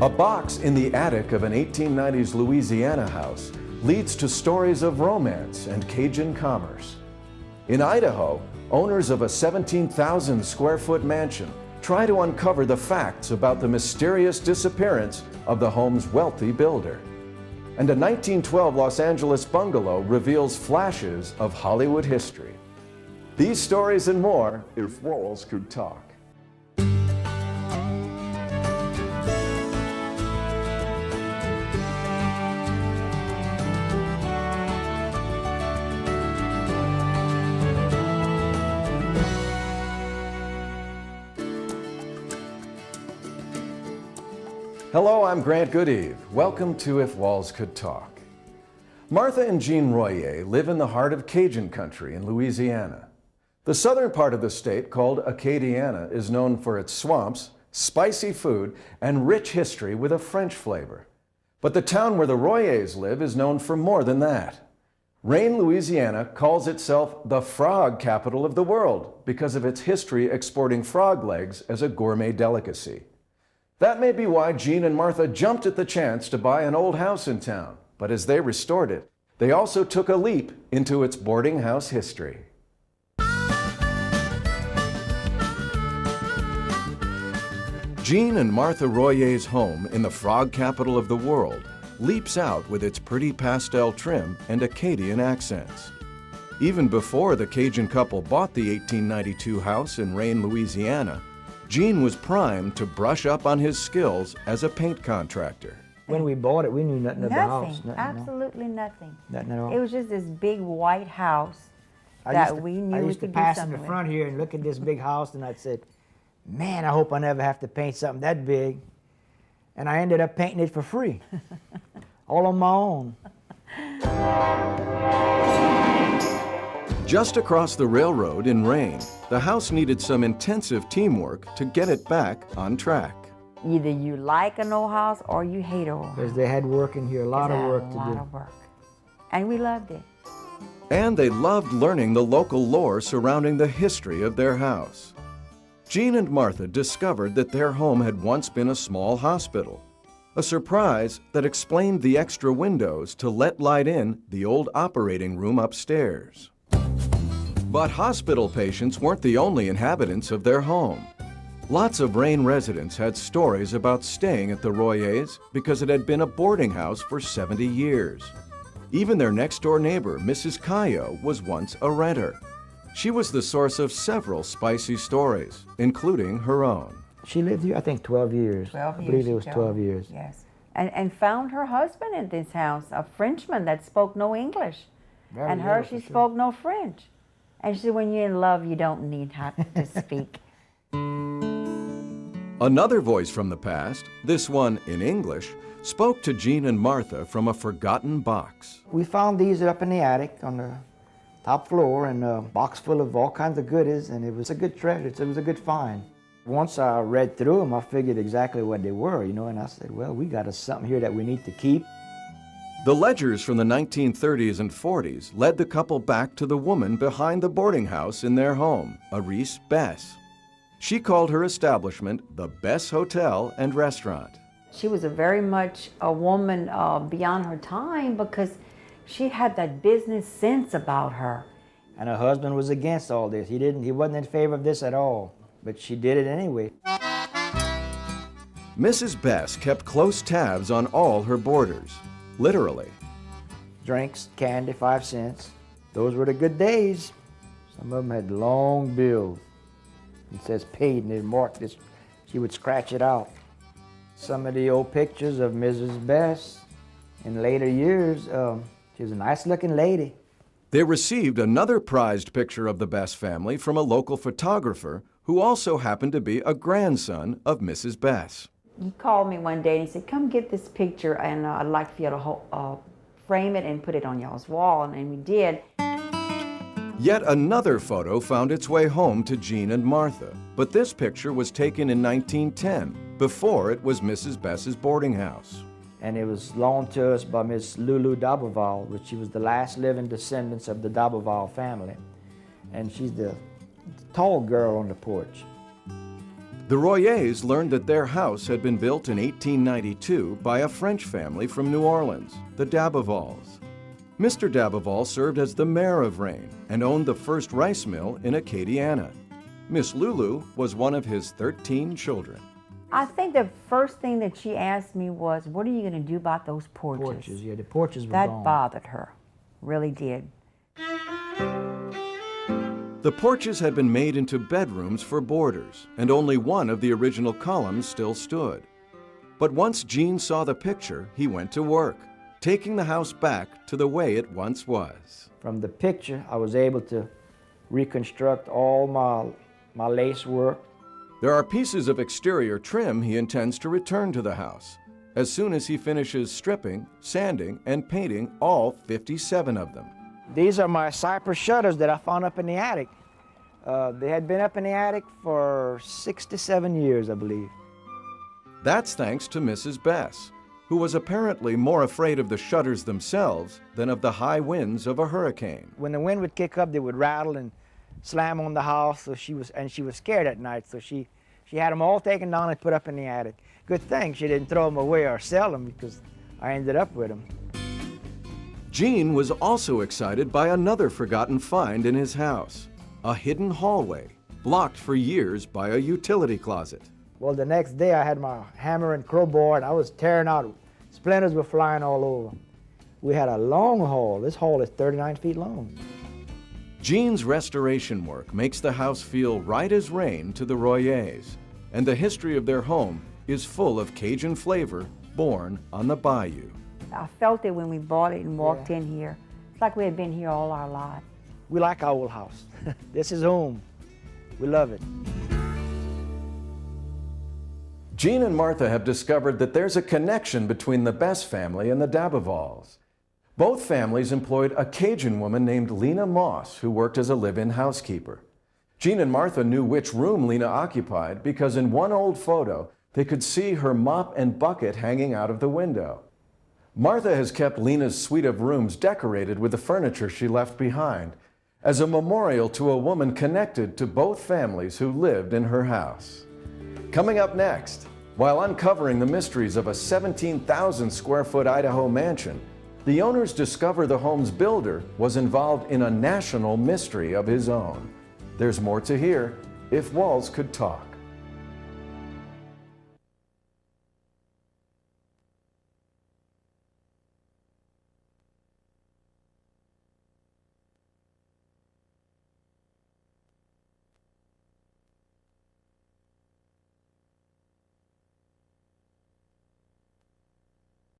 A box in the attic of an 1890s Louisiana house leads to stories of romance and Cajun commerce. In Idaho, owners of a 17,000 square foot mansion try to uncover the facts about the mysterious disappearance of the home's wealthy builder. And a 1912 Los Angeles bungalow reveals flashes of Hollywood history. These stories and more, if walls could talk. Hello, I'm Grant Goodeve. Welcome to If Walls Could Talk. Martha and Jean Royer live in the heart of Cajun country in Louisiana. The southern part of the state, called Acadiana, is known for its swamps, spicy food, and rich history with a French flavor. But the town where the Royers live is known for more than that. Rayne, Louisiana calls itself the frog capital of the world because of its history exporting frog legs as a gourmet delicacy. That may be why Jean and Martha jumped at the chance to buy an old house in town, but as they restored it, they also took a leap into its boarding house history. Jean and Martha Royer's home in the frog capital of the world leaps out with its pretty pastel trim and Acadian accents. Even before the Cajun couple bought the 1892 house in Rayne, Louisiana, Jean was primed to brush up on his skills as a paint contractor. When we bought it, we knew nothing of the house. Nothing, absolutely nothing. Nothing at all. It was just this big white house that we knew we could do something with. I used to pass in the front here and look at this big house, and I'd say, man, I hope I never have to paint something that big. And I ended up painting it for free, all on my own. Just across the railroad in Rayne, the house needed some intensive teamwork to get it back on track. Either you like an old house or you hate an old house. Because they had work in here, a lot of work to do. A lot of work. And we loved it. And they loved learning the local lore surrounding the history of their house. Jean and Martha discovered that their home had once been a small hospital, a surprise that explained the extra windows to let light in the old operating room upstairs. But hospital patients weren't the only inhabitants of their home. Lots of Rayne residents had stories about staying at the Royers because it had been a boarding house for 70 years. Even their next-door neighbor, Mrs. Cayo, was once a renter. She was the source of several spicy stories, including her own. She lived here, I think, 12 years. 12 years. I believe it was 12 years. Yes. And found her husband in this house, a Frenchman that spoke no English. Very and her, little, she for sure. spoke no French. And she said, when you're in love, you don't need to speak. Another voice from the past, this one in English, spoke to Jean and Martha from a forgotten box. We found these up in the attic on the top floor, and a box full of all kinds of goodies, and it was a good treasure. It was a good find. Once I read through them, I figured exactly what they were, and I said, well, we got something here that we need to keep. The ledgers from the 1930s and 40s led the couple back to the woman behind the boarding house in their home, Arice Bess. She called her establishment the Bess Hotel and Restaurant. She was very much a woman beyond her time because she had that business sense about her. And her husband was against all this. He wasn't in favor of this at all, but she did it anyway. Mrs. Bess kept close tabs on all her boarders, literally. Drinks, candy, 5 cents. Those were the good days. Some of them had long bills. It says paid, and they marked this. She would scratch it out. Some of the old pictures of Mrs. Bess in later years, she was a nice-looking lady. They received another prized picture of the Bess family from a local photographer who also happened to be a grandson of Mrs. Bess. He called me one day and he said, come get this picture and I'd like for you to frame it and put it on y'all's wall, and we did. Yet another photo found its way home to Jean and Martha, but this picture was taken in 1910, before it was Mrs. Bess's boarding house. And it was loaned to us by Miss Lulu Daboval, which she was the last living descendants of the Daboval family. And she's the tall girl on the porch. The Royers learned that their house had been built in 1892 by a French family from New Orleans, the Dabovals. Mr. Daboval served as the mayor of Rayne and owned the first rice mill in Acadiana. Miss Lulu was one of his 13 children. I think the first thing that she asked me was, what are you going to do about those porches? Porches, yeah, the porches were That gone. bothered her, really did. The porches had been made into bedrooms for boarders, and only one of the original columns still stood. But once Gene saw the picture, he went to work, taking the house back to the way it once was. From the picture, I was able to reconstruct all my lace work. There are pieces of exterior trim he intends to return to the house, as soon as he finishes stripping, sanding, and painting all 57 of them. These are my cypress shutters that I found up in the attic. They had been up in the attic for 6 to 7 years, I believe. That's thanks to Mrs. Bess, who was apparently more afraid of the shutters themselves than of the high winds of a hurricane. When the wind would kick up, they would rattle and slam on the house, so she was scared at night, so she had them all taken down and put up in the attic. Good thing she didn't throw them away or sell them, because I ended up with them. Gene was also excited by another forgotten find in his house, a hidden hallway, blocked for years by a utility closet. Well, the next day I had my hammer and crowbar and I was tearing out. Splinters were flying all over. We had a long hall. This hall is 39 feet long. Gene's restoration work makes the house feel right as rain to the Royers, and the history of their home is full of Cajun flavor born on the bayou. I felt it when we bought it and walked in here. It's like we had been here all our lives. We like our old house. This is home. We love it. Gene and Martha have discovered that there's a connection between the Bess family and the Dabovals. Both families employed a Cajun woman named Lena Moss, who worked as a live-in housekeeper. Gene and Martha knew which room Lena occupied because in one old photo, they could see her mop and bucket hanging out of the window. Martha has kept Lena's suite of rooms decorated with the furniture she left behind as a memorial to a woman connected to both families who lived in her house. Coming up next, while uncovering the mysteries of a 17,000 square foot Idaho mansion, the owners discover the home's builder was involved in a national mystery of his own. There's more to hear if walls could talk.